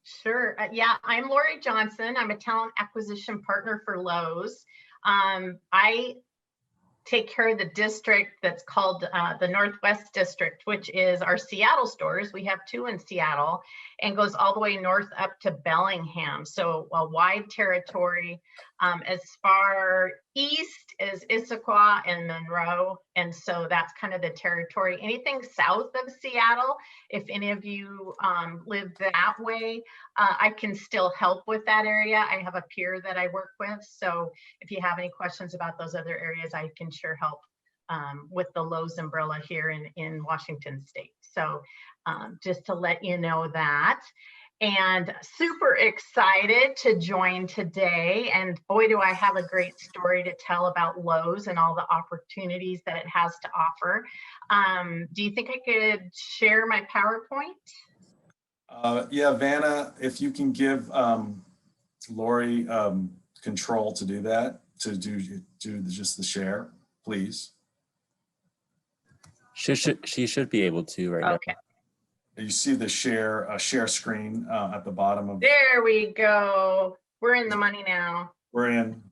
Sure. Yeah, I'm Lori Johnson. I'm a talent acquisition partner for Lowe's. I take care of the district that's called the Northwest District, which is our Seattle stores. We have 2 in Seattle, and goes all the way north up to Bellingham. So a wide territory. As far east as Issaquah and Monroe. And so that's kind of the territory. Anything south of Seattle, if any of you live that way, I can still help with that area. I have a peer that I work with. So if you have any questions about those other areas, I can sure help with the Lowe's umbrella here in Washington State. So just to let you know that. And super excited to join today. And boy, do I have a great story to tell about Lowe's and all the opportunities that it has to offer. Do you think I could share my PowerPoint? Yeah, Vanna, if you can give Lori control to do that, to do just the share, please. She should be able to right now. Okay. You see the share screen at the bottom of. There we go. We're in the money now. We're in.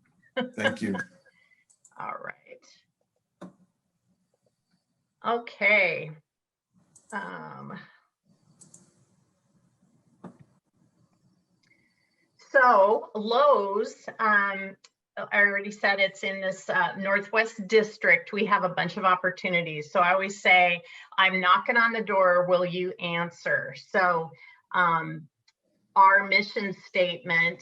Thank you. All right. Okay. So Lowe's, I already said it's in this Northwest District. We have a bunch of opportunities. So I always say, I'm knocking on the door, will you answer? So our mission statement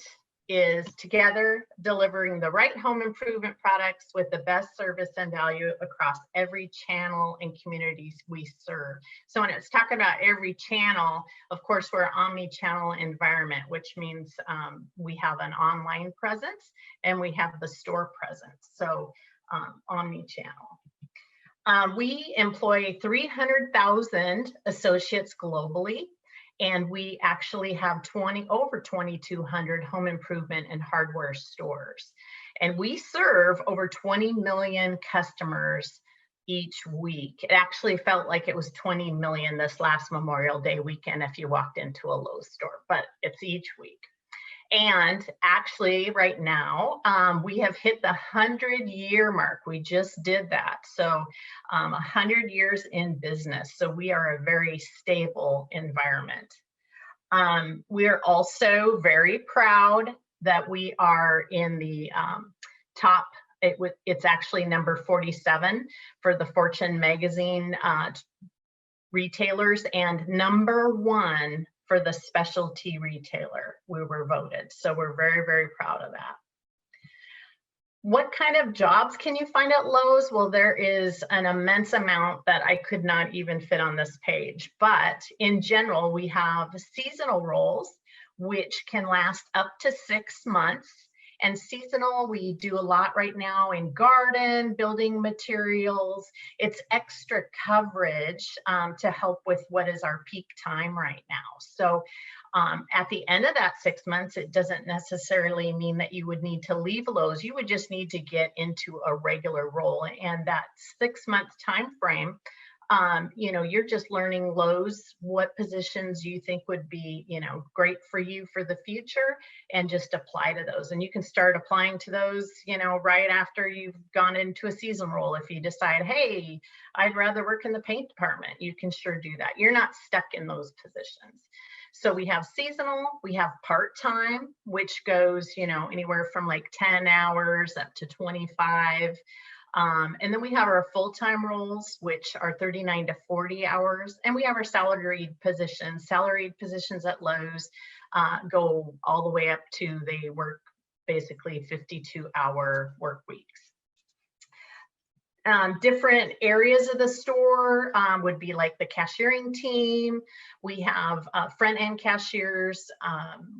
is together delivering the right home improvement products with the best service and value across every channel and communities we serve. So when it's talking about every channel, of course, we're an omni-channel environment, which means we have an online presence and we have the store presence. So omni-channel. We employ 300,000 associates globally. And we actually have over 2,200 home improvement and hardware stores. And we serve over 20 million customers each week. It actually felt like it was 20 million this last Memorial Day weekend if you walked into a Lowe's store, but it's each week. And actually right now, we have hit the 100-year mark. We just did that. So 100 years in business. So we are a very stable environment. We are also very proud that we are in the top, it's actually number 47 for the Fortune magazine retailers, and number 1 for the specialty retailer. We were voted. So we're very, very proud of that. What kind of jobs can you find at Lowe's? Well, there is an immense amount that I could not even fit on this page. But in general, we have seasonal roles, which can last up to 6 months. And seasonal, we do a lot right now in garden, building materials. It's extra coverage to help with what is our peak time right now. So at the end of that 6 months, it doesn't necessarily mean that you would need to leave Lowe's. You would just need to get into a regular role. And that 6 month time frame, you know, you're just learning Lowe's, what positions you think would be, you know, great for you for the future, and just apply to those. And you can start applying to those, you know, right after you've gone into a season role. If you decide, hey, I'd rather work in the paint department, you can sure do that. You're not stuck in those positions. So we have seasonal, we have part-time, which goes, you know, anywhere from like 10 hours up to 25. And then we have our full-time roles, which are 39 to 40 hours. And we have our salaried positions. Salaried positions at Lowe's go all the way up to, they work basically 52-hour work weeks. Different areas of the store would be like the cashiering team. We have front-end cashiers,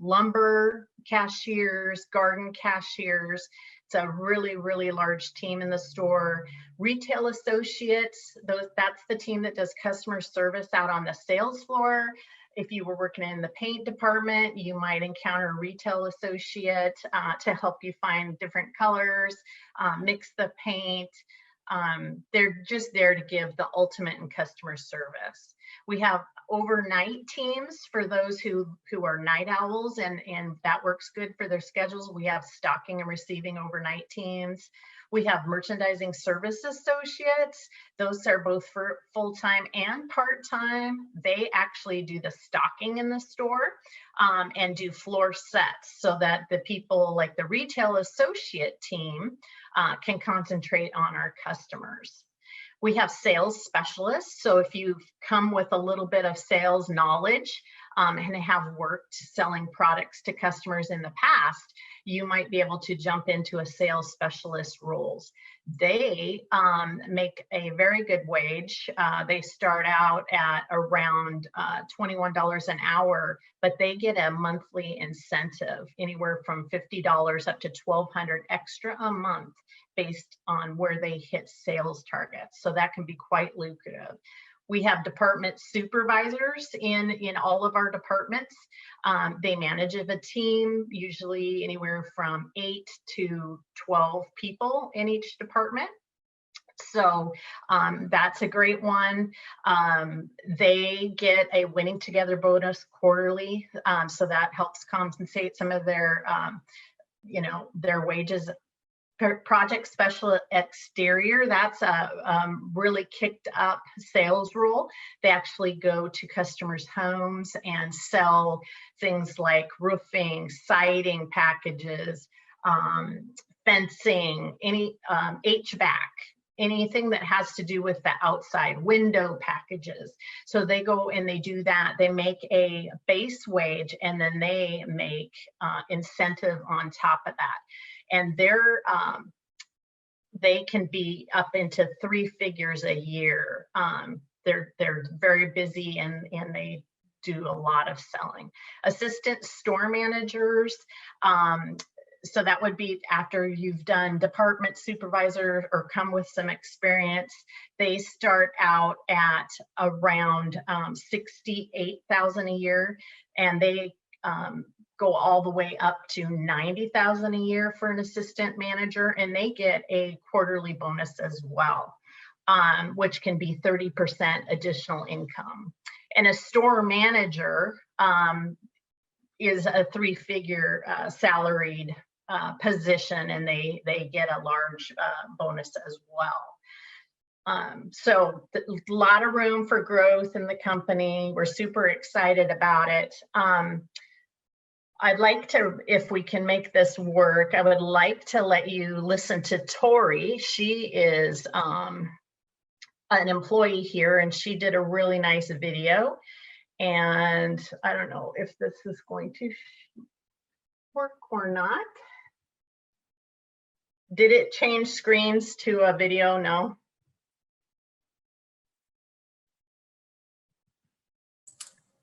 lumber cashiers, garden cashiers. It's a really, really large team in the store. Retail associates, that's the team that does customer service out on the sales floor. If you were working in the paint department, you might encounter a retail associate to help you find different colors, mix the paint. They're just there to give the ultimate in customer service. We have overnight teams for those who are night owls, and that works good for their schedules. We have stocking and receiving overnight teams. We have merchandising service associates. Those are both for full-time and part-time. They actually do the stocking in the store and do floor sets so that the people like the retail associate team can concentrate on our customers. We have sales specialists. So if you've come with a little bit of sales knowledge and have worked selling products to customers in the past, you might be able to jump into a sales specialist roles. They make a very good wage. They start out at around $21 an hour, but they get a monthly incentive anywhere from $50 up to $1,200 extra a month based on where they hit sales targets. So that can be quite lucrative. We have department supervisors in all of our departments. They manage a team, usually anywhere from 8 to 12 people in each department. So that's a great one. They get a winning together bonus quarterly. So that helps compensate some of their, their wages. Project special exterior, that's a really kicked up sales role. They actually go to customers' homes and sell things like roofing, siding packages, fencing, any HVAC, anything that has to do with the outside, window packages. So they go and they do that. They make a base wage and then they make incentive on top of that. And they can be up into 3 figures a year. They're very busy and they do a lot of selling. Assistant store managers, so that would be after you've done department supervisor or come with some experience. They start out at around $68,000 a year, and they go all the way up to $90,000 a year for an assistant manager, and they get a quarterly bonus as well, which can be 30% additional income. And a store manager is a 3-figure salaried position, and they get a large bonus as well. So a lot of room for growth in the company. We're super excited about it. I'd like to, if we can make this work, I would like to let you listen to Tori. She is an employee here, and she did a really nice video. And I don't know if this is going to work or not. Did it change screens to a video? No.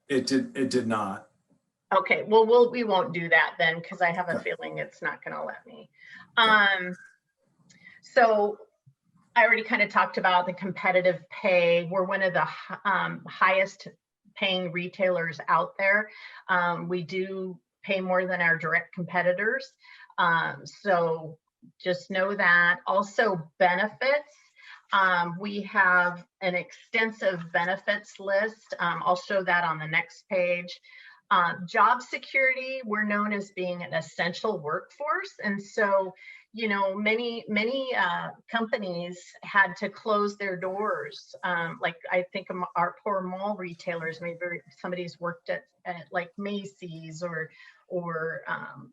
It did not. Okay, well, we won't do that then, because I have a feeling it's not going to let me. So I already kind of talked about the competitive pay. We're one of the highest paying retailers out there. We do pay more than our direct competitors. So just know that. Also benefits. We have an extensive benefits list. I'll show that on the next page. Job security, we're known as being an essential workforce. And so, many companies had to close their doors. Like I think of our poor mall retailers, maybe somebody's worked at like Macy's or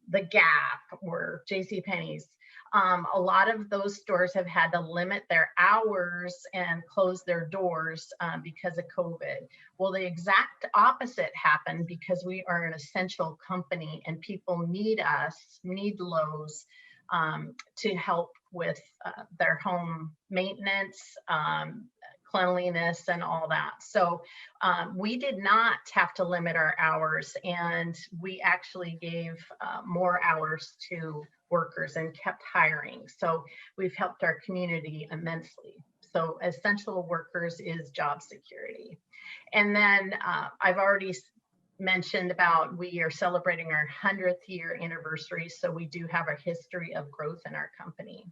the Gap or JCPenney's. A lot of those stores have had to limit their hours and close their doors because of COVID. Well, the exact opposite happened because we are an essential company and people need us, need Lowe's to help with their home maintenance, cleanliness, and all that. So we did not have to limit our hours, and we actually gave more hours to workers and kept hiring. So we've helped our community immensely. So essential workers is job security. And then I've already mentioned about we are celebrating our 100th year anniversary. So we do have a history of growth in our company.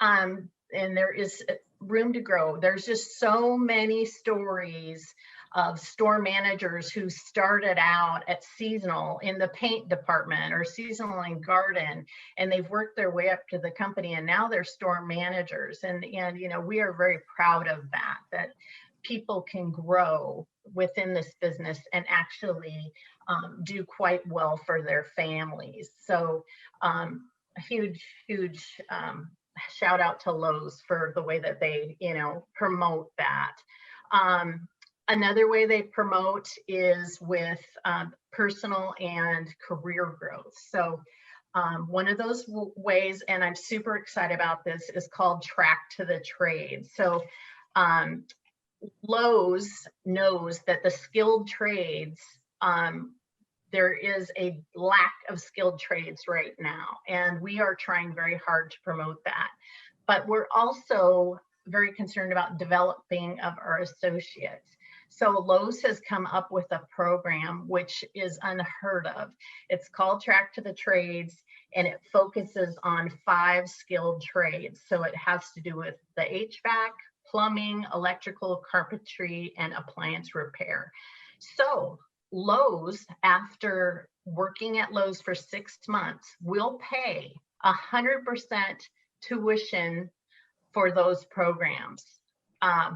And there is room to grow. There's just so many stories of store managers who started out at seasonal in the paint department or seasonal in garden, and they've worked their way up to the company, and now they're store managers. And you know, we are very proud of that people can grow within this business and actually do quite well for their families. So a huge shout out to Lowe's for the way that they, you know, promote that. Another way they promote is with personal and career growth. So one of those ways, and I'm super excited about this, is called Track to the Trade. So Lowe's knows that the skilled trades, there is a lack of skilled trades right now, and we are trying very hard to promote that. But we're also very concerned about developing of our associates. So Lowe's has come up with a program which is unheard of. It's called Track to the Trades, and it focuses on 5 skilled trades. So it has to do with the HVAC, plumbing, electrical, carpentry, and appliance repair. So Lowe's, after working at Lowe's for 6 months, will pay 100% tuition for those programs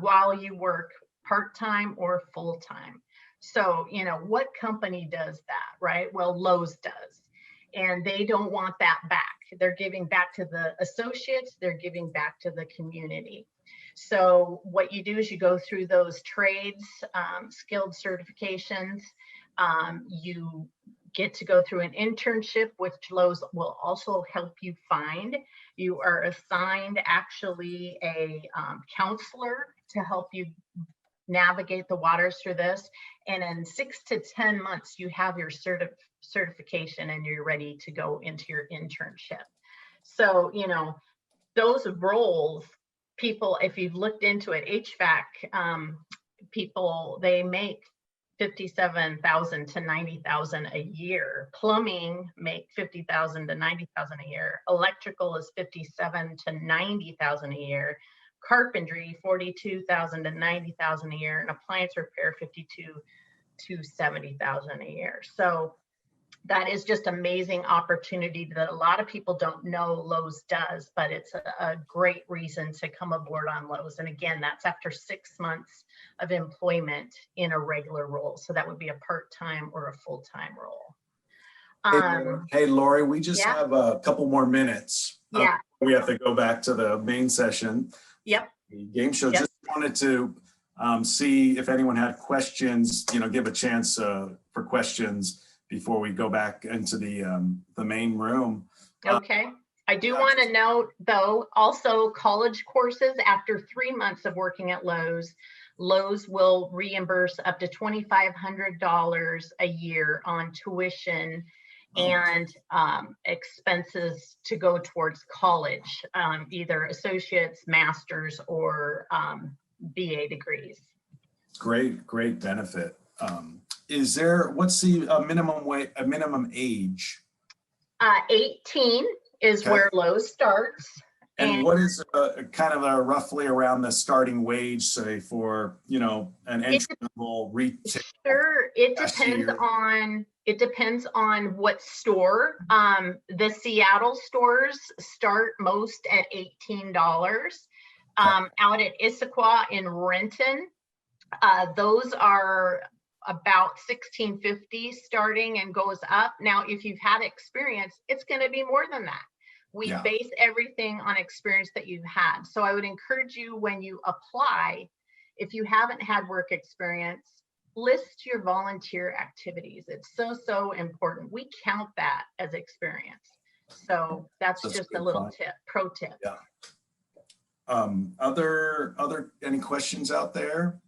while you work part-time or full-time. So, you know, what company does that, right? Well, Lowe's does. And they don't want that back. They're giving back to the associates, they're giving back to the community. So what you do is you go through those trades, skilled certifications. You get to go through an internship, which Lowe's will also help you find. You are assigned actually a counselor to help you navigate the waters through this. And in 6 to 10 months, you have your certification and you're ready to go into your internship. So, you know, those roles, people, if you've looked into it, HVAC people, they make $57,000 to $90,000 a year. Plumbing make $50,000 to $90,000 a year. Electrical is $57,000 to $90,000 a year. Carpentry, $42,000 to $90,000 a year, and appliance repair, $52,000 to $70,000 a year. So that is just amazing opportunity that a lot of people don't know Lowe's does, but it's a great reason to come aboard on Lowe's. And again, that's after 6 months of employment in a regular role. So that would be a part-time or a full-time role. Hey, Lori, we just yeah. have a couple more minutes. Yeah. We have to go back to the main session. Yep. The game show. Yep. Just wanted to see if anyone had questions, you know, give a chance for questions before we go back into the main room. Okay. I do want to note, though, also college courses after 3 months of working at Lowe's, Lowe's will reimburse up to $2,500 a year on tuition and expenses to go towards college, either associates, masters, or BA degrees. Great benefit. Is there, what's the minimum age? 18 is Okay. where Lowe's starts. And what is kind of roughly around the starting wage, say, for, you know, an entry level retail? Sure, it depends on what store. The Seattle stores start most at $18. Out at Issaquah in Renton, those are about $16.50 starting and goes up. Now, if you've had experience, it's going to be more than that. We base everything on experience that you've had. So I would encourage you, when you apply, if you haven't had work experience, list your volunteer activities. It's so important. We count that as experience. So that's just a little tip, pro tip. Yeah. Other any questions out there?